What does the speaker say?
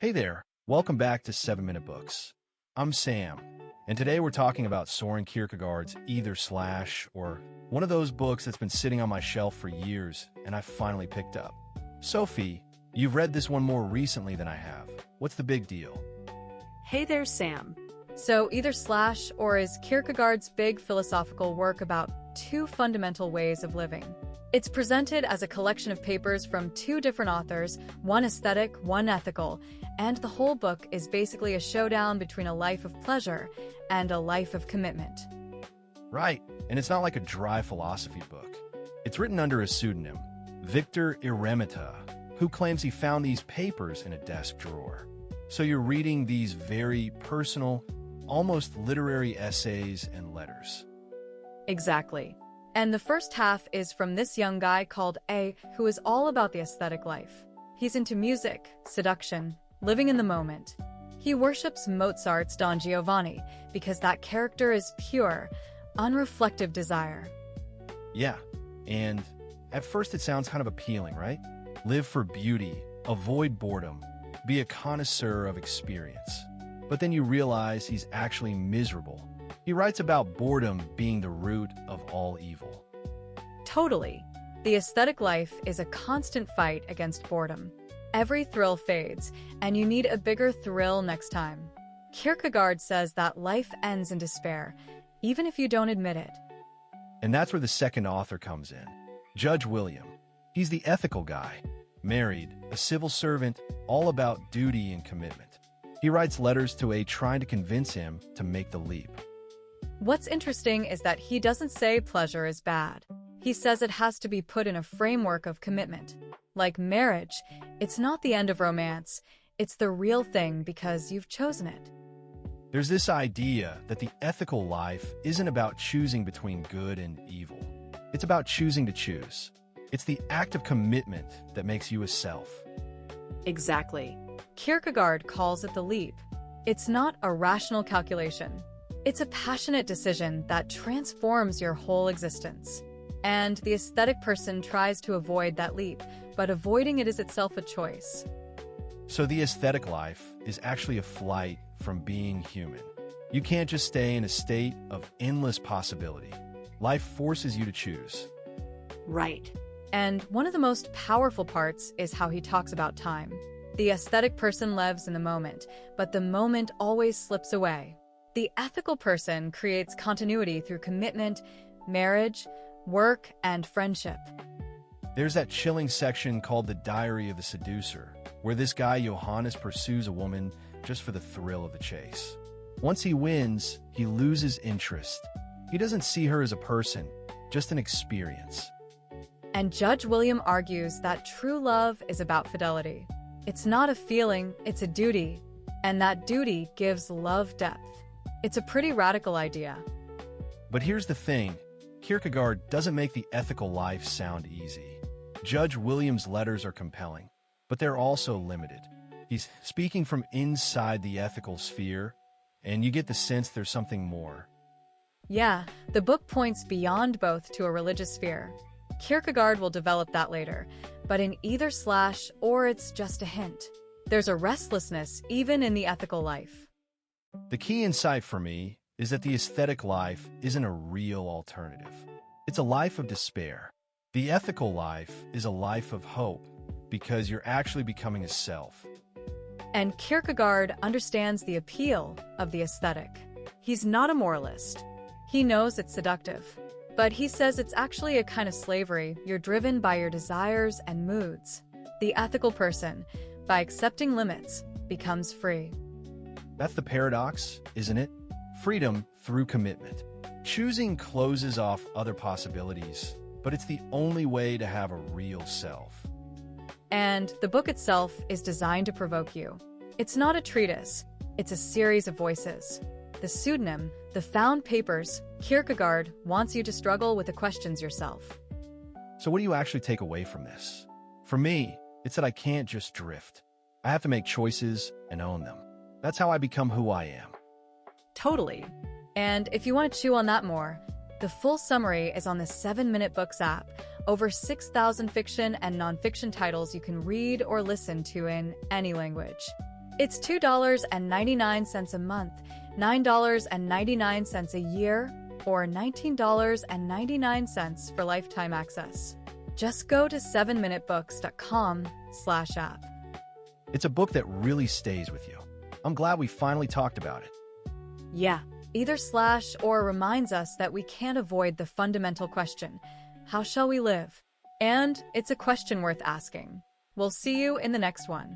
Hey there, welcome back to 7-Minute Books. I'm Sam, and today we're talking about Soren Kierkegaard's Either Slash, or one of those books that's been sitting on my shelf for years and I finally picked up. Sophie, you've read this one more recently than I have. What's the big deal? Hey there, Sam. So Either Slash, or is Kierkegaard's big philosophical work about two fundamental ways of living. It's presented as a collection of papers from two different authors, one aesthetic, one ethical, and the whole book is basically a showdown between a life of pleasure and a life of commitment. Right, and it's not like a dry philosophy book. It's written under a pseudonym, Victor Eremita, who claims he found these papers in a desk drawer. So you're reading these very personal, almost literary essays and letters. Exactly. And the first half is from this young guy called A, who is all about the aesthetic life. He's into music, seduction, living in the moment. He worships Mozart's Don Giovanni because that character is pure, unreflective desire. Yeah, and at first it sounds kind of appealing, right? Live for beauty, avoid boredom, be a connoisseur of experience. But then you realize he's actually miserable. He writes about boredom being the root of all evil. Totally. The aesthetic life is a constant fight against boredom. Every thrill fades, and you need a bigger thrill next time. Kierkegaard says that life ends in despair, even if you don't admit it. And that's where the second author comes in, Judge William. He's the ethical guy, married, a civil servant, all about duty and commitment. He writes letters to A trying to convince him to make the leap. What's interesting is that he doesn't say pleasure is bad. He says it has to be put in a framework of commitment. Like marriage, it's not the end of romance, it's the real thing because you've chosen it. There's this idea that the ethical life isn't about choosing between good and evil. It's about choosing to choose. It's the act of commitment that makes you a self. Exactly. Kierkegaard calls it the leap. It's not a rational calculation. It's a passionate decision that transforms your whole existence. And the aesthetic person tries to avoid that leap, but avoiding it is itself a choice. So the aesthetic life is actually a flight from being human. You can't just stay in a state of endless possibility. Life forces you to choose. Right. And one of the most powerful parts is how he talks about time. The aesthetic person lives in the moment, but the moment always slips away. The ethical person creates continuity through commitment, marriage, work, and friendship. There's that chilling section called The Diary of the Seducer, where this guy Johannes pursues a woman just for the thrill of the chase. Once he wins, he loses interest. He doesn't see her as a person, just an experience. And Judge William argues that true love is about fidelity. It's not a feeling, it's a duty. And that duty gives love depth. It's a pretty radical idea. But here's the thing, Kierkegaard doesn't make the ethical life sound easy. Judge William's letters are compelling, but they're also limited. He's speaking from inside the ethical sphere, and you get the sense there's something more. Yeah, the book points beyond both to a religious sphere. Kierkegaard will develop that later, but in Either Slash, or it's just a hint. There's a restlessness even in the ethical life. The key insight for me is that the aesthetic life isn't a real alternative. It's a life of despair. The ethical life is a life of hope, because you're actually becoming a self. And Kierkegaard understands the appeal of the aesthetic. He's not a moralist. He knows it's seductive. But he says it's actually a kind of slavery. You're driven by your desires and moods. The ethical person, by accepting limits, becomes free. That's the paradox, isn't it? Freedom through commitment. Choosing closes off other possibilities, but it's the only way to have a real self. And the book itself is designed to provoke you. It's not a treatise, it's a series of voices. The pseudonym, the found papers, Kierkegaard wants you to struggle with the questions yourself. So what do you actually take away from this? For me, it's that I can't just drift. I have to make choices and own them. That's how I become who I am. Totally. And if you want to chew on that more, the full summary is on the 7-Minute Books app. Over 6,000 fiction and nonfiction titles you can read or listen to in any language. It's $2.99 a month, $9.99 a year, or $19.99 for lifetime access. Just go to 7minutebooks.com/app. It's a book that really stays with you. I'm glad we finally talked about it. Yeah, either slash or reminds us that we can't avoid the fundamental question, how shall we live? And it's a question worth asking. We'll see you in the next one.